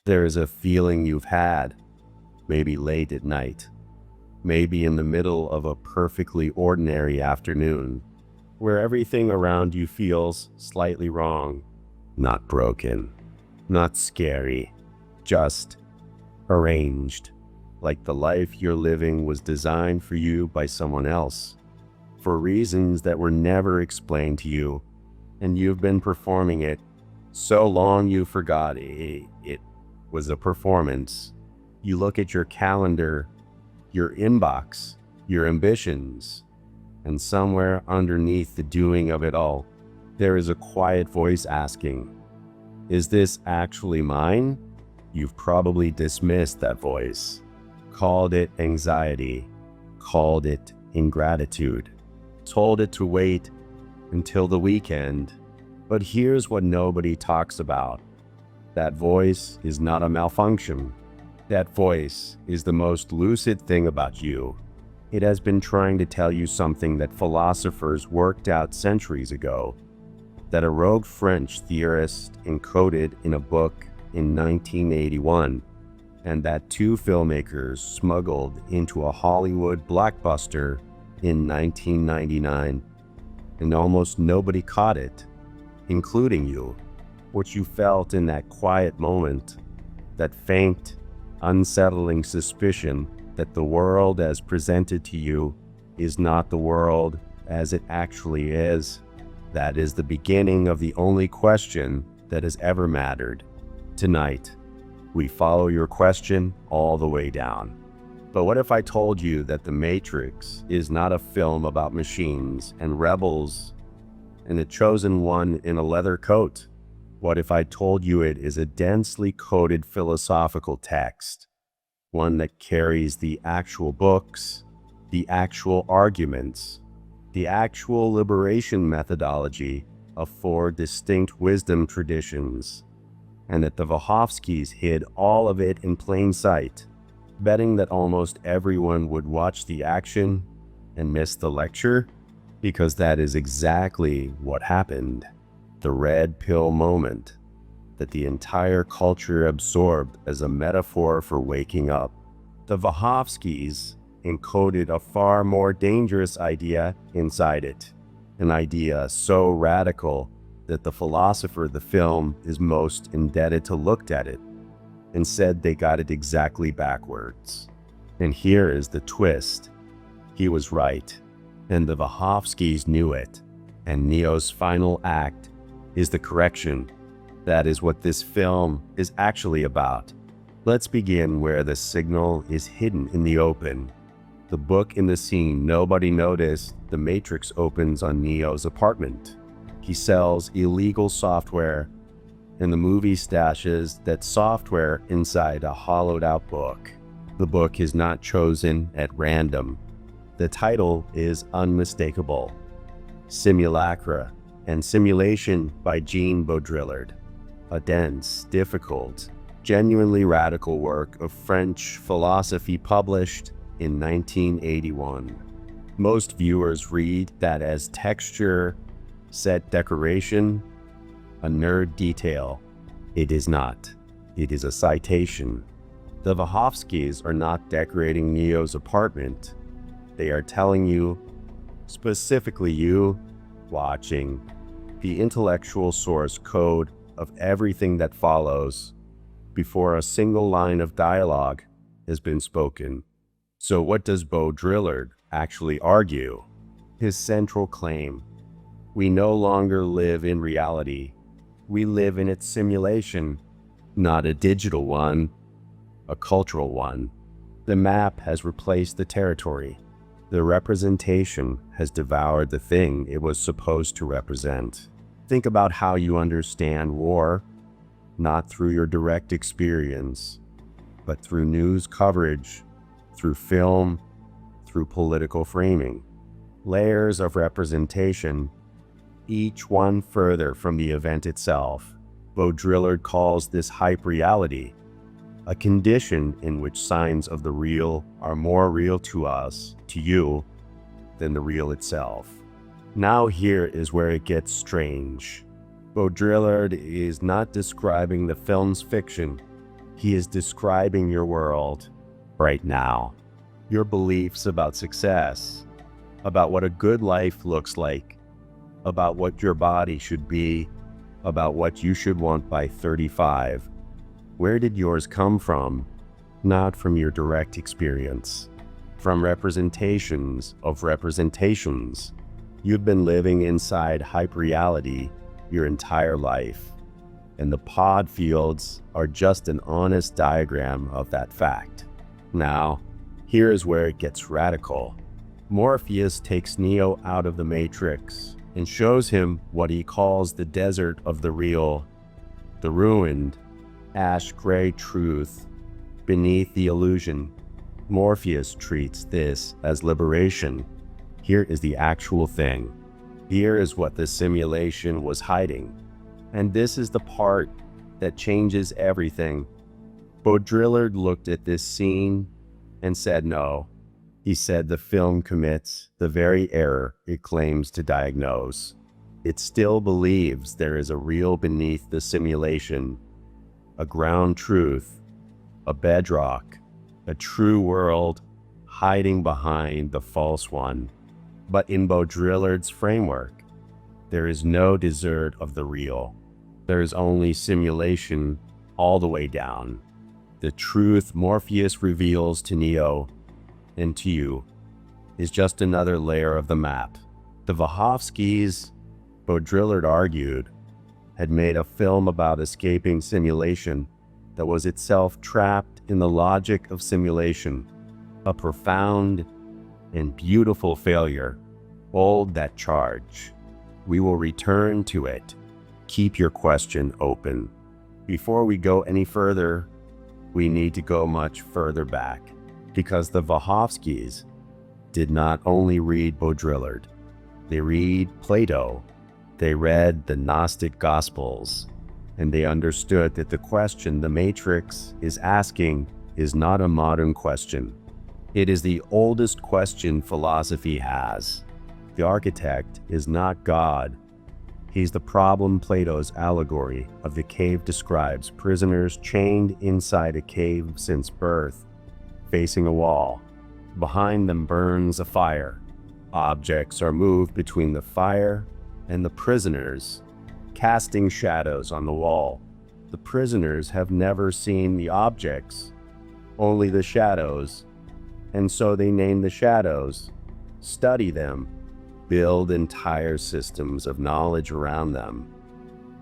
There is a feeling you've had, maybe late at night, maybe in the middle of a perfectly ordinary afternoon, where everything around you feels slightly wrong, not broken, not scary, just arranged, like the life you're living was designed for you by someone else, for reasons that were never explained to you, and you've been performing it so long you forgot it was a performance. You look at your calendar, your inbox, your ambitions, and somewhere underneath the doing of it all, there is a quiet voice asking, "Is this actually mine?" You've probably dismissed that voice, called it anxiety, called it ingratitude, told it to wait until the weekend. But here's what nobody talks about. That voice is not a malfunction. That voice is the most lucid thing about you. It has been trying to tell you something that philosophers worked out centuries ago, that a rogue French theorist encoded in a book in 1981, and that two filmmakers smuggled into a Hollywood blockbuster in 1999, and almost nobody caught it, including you. What you felt in that quiet moment, that faint, unsettling suspicion that the world as presented to you is not the world as it actually is. That is the beginning of the only question that has ever mattered. Tonight, we follow your question all the way down. But what if I told you that The Matrix is not a film about machines and rebels and a chosen one in a leather coat? What if I told you it is a densely coded philosophical text, one that carries the actual books, the actual arguments, the actual liberation methodology of 4 distinct wisdom traditions, and that the Wachowskis hid all of it in plain sight, betting that almost everyone would watch the action and miss the lecture? Because that is exactly what happened. The red pill moment that the entire culture absorbed as a metaphor for waking up. The Wachowskis encoded a far more dangerous idea inside it, an idea so radical that the philosopher of the film is most indebted to looked at it and said they got it exactly backwards. And here is the twist. He was right, and the Wachowskis knew it, and Neo's final act is the correction. That is what this film is actually about. Let's begin where the signal is hidden in the open. The book in the scene nobody noticed. The Matrix opens on Neo's apartment. He sells illegal software, and the movie stashes that software inside a hollowed-out book. The book is not chosen at random. The title is unmistakable: Simulacra and Simulation by Jean Baudrillard, a dense, difficult, genuinely radical work of French philosophy published in 1981. Most viewers read that as texture, set decoration, a nerd detail. It is not. It is a citation. The Wachowskis are not decorating Neo's apartment. They are telling you, specifically you, watching, the intellectual source code of everything that follows before a single line of dialogue has been spoken. So what does Baudrillard actually argue? His central claim: we no longer live in reality. We live in its simulation, not a digital one, a cultural one. The map has replaced the territory. The representation has devoured the thing it was supposed to represent. Think about how you understand war, not through your direct experience, but through news coverage, through film, through political framing. Layers of representation, each one further from the event itself. Baudrillard calls this hyperreality, a condition in which signs of the real are more real to us, to you, than the real itself. Now here is where it gets strange. Baudrillard is not describing the film's fiction. He is describing your world right now. Your beliefs about success, about what a good life looks like, about what your body should be, about what you should want by 35. Where did yours come from? Not from your direct experience, from representations of representations. You've been living inside hyperreality your entire life, and the pod fields are just an honest diagram of that fact. Now, here is where it gets radical. Morpheus takes Neo out of the Matrix and shows him what he calls the desert of the real, the ruined, ash-gray truth beneath the illusion. Morpheus treats this as liberation. Here is the actual thing. Here is what the simulation was hiding. And this is the part that changes everything. Baudrillard looked at this scene and said no. He said the film commits the very error it claims to diagnose. It still believes there is a real beneath the simulation, a ground truth, a bedrock, a true world hiding behind the false one. But in Baudrillard's framework, there is no desert of the real. There is only simulation all the way down. The truth Morpheus reveals to Neo and to you is just another layer of the map. The Wachowskis, Baudrillard argued, had made a film about escaping simulation that was itself trapped in the logic of simulation, a profound and beautiful failure. Hold that charge. We will return to it. Keep your question open. Before we go any further, we need to go much further back, because the Wachowskis did not only read Baudrillard. They read Plato. They read the Gnostic Gospels, and they understood that the question the Matrix is asking is not a modern question. It is the oldest question philosophy has. The architect is not God. He's the problem Plato's allegory of the cave describes: prisoners chained inside a cave since birth, facing a wall. Behind them burns a fire. Objects are moved between the fire and the prisoners, casting shadows on the wall. The prisoners have never seen the objects, only the shadows, and so they name the shadows, study them, build entire systems of knowledge around them,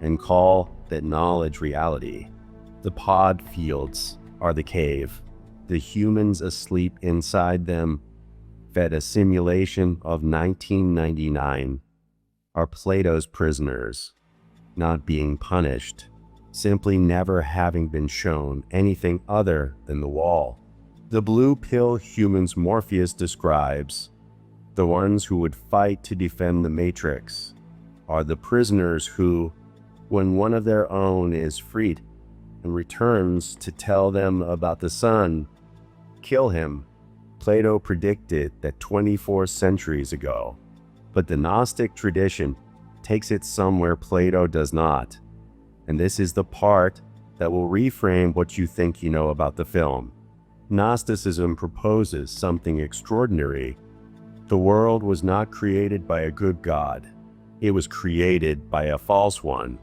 and call that knowledge reality. The pod fields are the cave. The humans asleep inside them, fed a simulation of 1999, are Plato's prisoners, not being punished, simply never having been shown anything other than the wall. The blue pill humans Morpheus describes, the ones who would fight to defend the Matrix, are the prisoners who, when one of their own is freed and returns to tell them about the sun, kill him. Plato predicted that 24 centuries ago, but the Gnostic tradition takes it somewhere Plato does not. And this is the part that will reframe what you think you know about the film. Gnosticism proposes something extraordinary. The world was not created by a good God. It was created by a false one,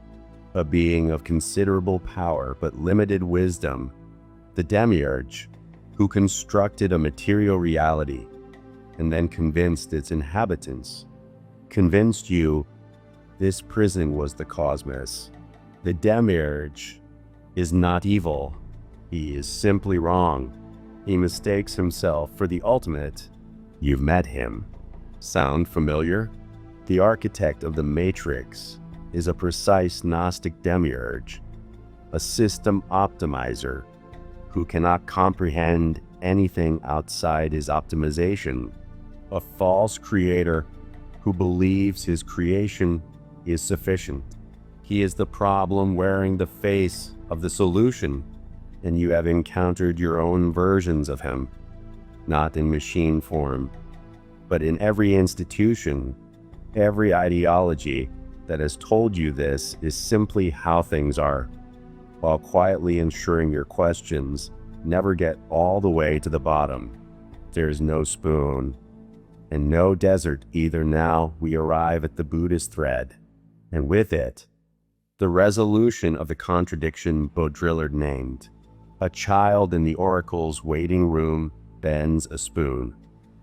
a being of considerable power but limited wisdom, the Demiurge, who constructed a material reality and then convinced its inhabitants, convinced you this prison was the cosmos. The Demiurge is not evil. He is simply wrong. He mistakes himself for the ultimate. You've met him. Sound familiar? The architect of the Matrix is a precise Gnostic Demiurge, a system optimizer who cannot comprehend anything outside his optimization, a false creator who believes his creation is sufficient. He is the problem wearing the face of the solution, and you have encountered your own versions of him, not in machine form, but in every institution, every ideology that has told you this is simply how things are. while quietly ensuring your questions never get all the way to the bottom. There is no spoon and no desert either. Now we arrive at the Buddhist thread, and with it, the resolution of the contradiction Baudrillard named. A child in the oracle's waiting room bends a spoon.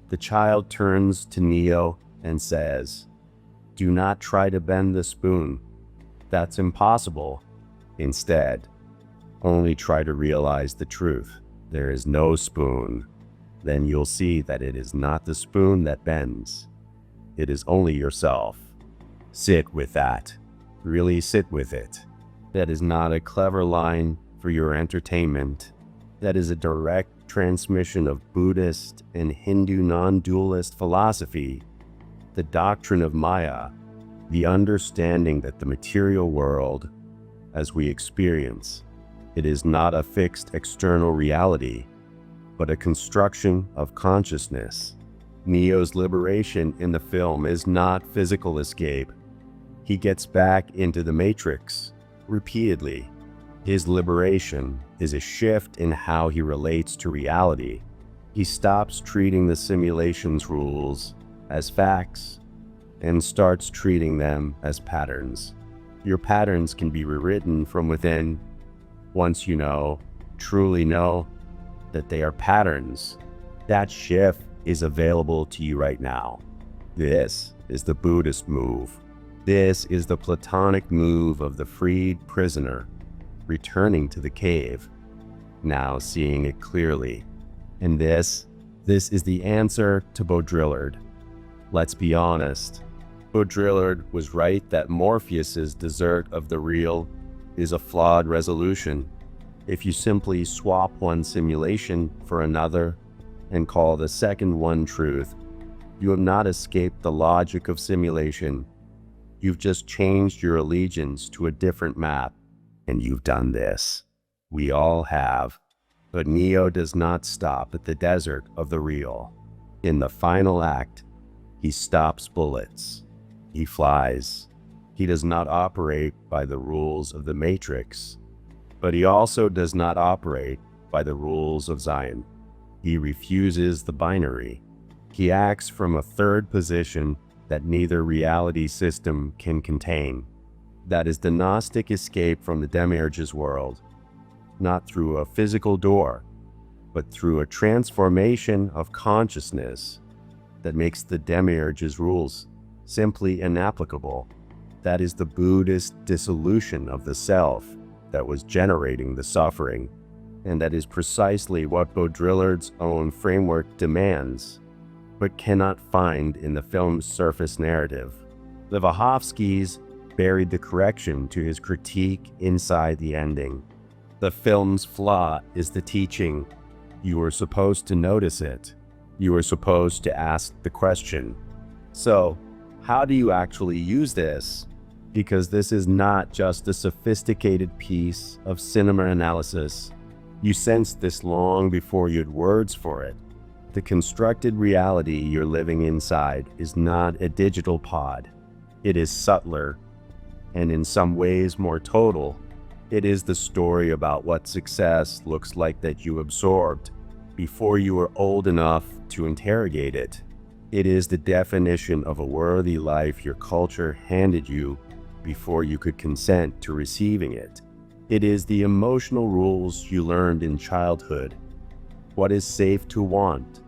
The child turns to Neo and says, "Do not try to bend the spoon. That's impossible. Instead, only try to realize the truth. There is no spoon. Then you'll see that it is not the spoon that bends. It is only yourself." Sit with that. Really sit with it. That is not a clever line for your entertainment. That is a direct transmission of Buddhist and Hindu non-dualist philosophy, the doctrine of Maya, the understanding that the material world, as we experience, it is not a fixed external reality, but a construction of consciousness. Neo's liberation in the film is not physical escape. He gets back into the Matrix repeatedly. His liberation is a shift in how he relates to reality. He stops treating the simulation's rules as facts and starts treating them as patterns. Your patterns can be rewritten from within once you know, truly know, that they are patterns. That shift is available to you right now. This is the Buddhist move. This is the Platonic move of the freed prisoner, returning to the cave, now seeing it clearly. And this is the answer to Baudrillard. Let's be honest. Baudrillard was right that Morpheus's desert of the real is a flawed resolution. If you simply swap one simulation for another and call the second one truth, you have not escaped the logic of simulation. You've just changed your allegiance to a different map, and you've done this. We all have. But Neo does not stop at the desert of the real. In the final act, he stops bullets. He flies. He does not operate by the rules of the Matrix, but he also does not operate by the rules of Zion. He refuses the binary. He acts from a third position that neither reality system can contain. That is the Gnostic escape from the Demiurge's world, not through a physical door, but through a transformation of consciousness that makes the Demiurge's rules simply inapplicable. That is the Buddhist dissolution of the self that was generating the suffering, and that is precisely what Baudrillard's own framework demands, but cannot find in the film's surface narrative. The Wachowskis buried the correction to his critique inside the ending. The film's flaw is the teaching. You were supposed to notice it. You were supposed to ask the question. So, how do you actually use this? Because this is not just a sophisticated piece of cinema analysis. You sensed this long before you had words for it. The constructed reality you're living inside is not a digital pod. It is subtler, and in some ways more total. It is the story about what success looks like that you absorbed before you were old enough to interrogate it. It is the definition of a worthy life your culture handed you before you could consent to receiving it. It is the emotional rules you learned in childhood. What is safe to want?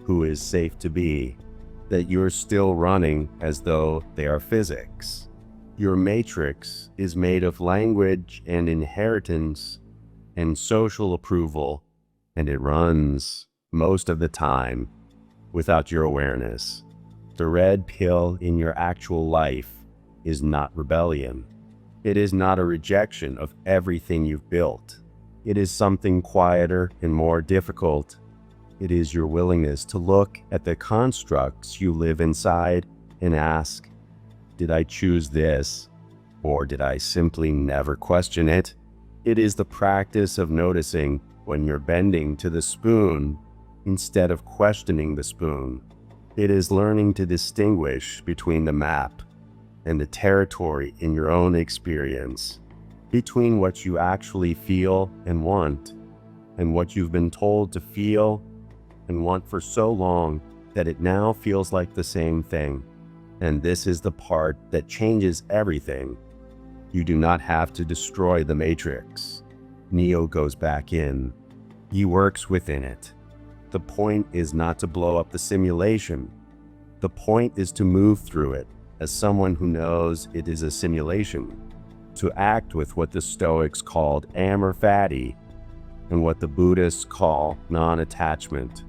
Who is safe to be? That you're still running as though they are physics. Your matrix is made of language and inheritance and social approval, and it runs, most of the time, without your awareness. The red pill in your actual life is not rebellion. It is not a rejection of everything you've built. It is something quieter and more difficult. It is your willingness to look at the constructs you live inside and ask, did I choose this, or did I simply never question it? It is the practice of noticing when you're bending to the spoon instead of questioning the spoon. It is learning to distinguish between the map and the territory in your own experience. between what you actually feel and want, and what you've been told to feel and want for so long that it now feels like the same thing. And this is the part that changes everything. You do not have to destroy the matrix. Neo goes back in. He works within it. The point is not to blow up the simulation. The point is to move through it as someone who knows it is a simulation, to act with what the Stoics called amor fati and what the Buddhists call non-attachment,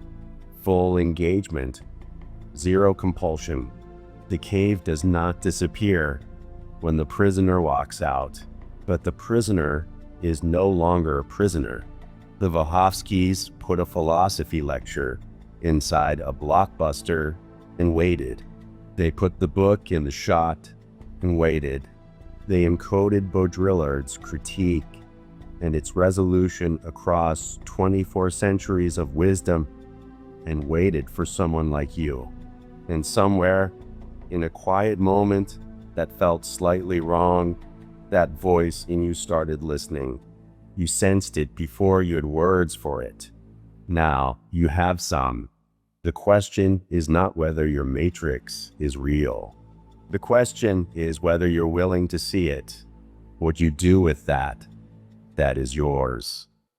full engagement, zero compulsion. The cave does not disappear when the prisoner walks out, but the prisoner is no longer a prisoner. The Wachowskis put a philosophy lecture inside a blockbuster and waited. They put the book in the shot and waited. They encoded Baudrillard's critique and its resolution across 24 centuries of wisdom and waited for someone like you. And somewhere, in a quiet moment that felt slightly wrong, that voice in you started listening. You sensed it before you had words for it. Now you have some. The question is not whether your matrix is real. The question is whether you're willing to see it. What you do with that is yours.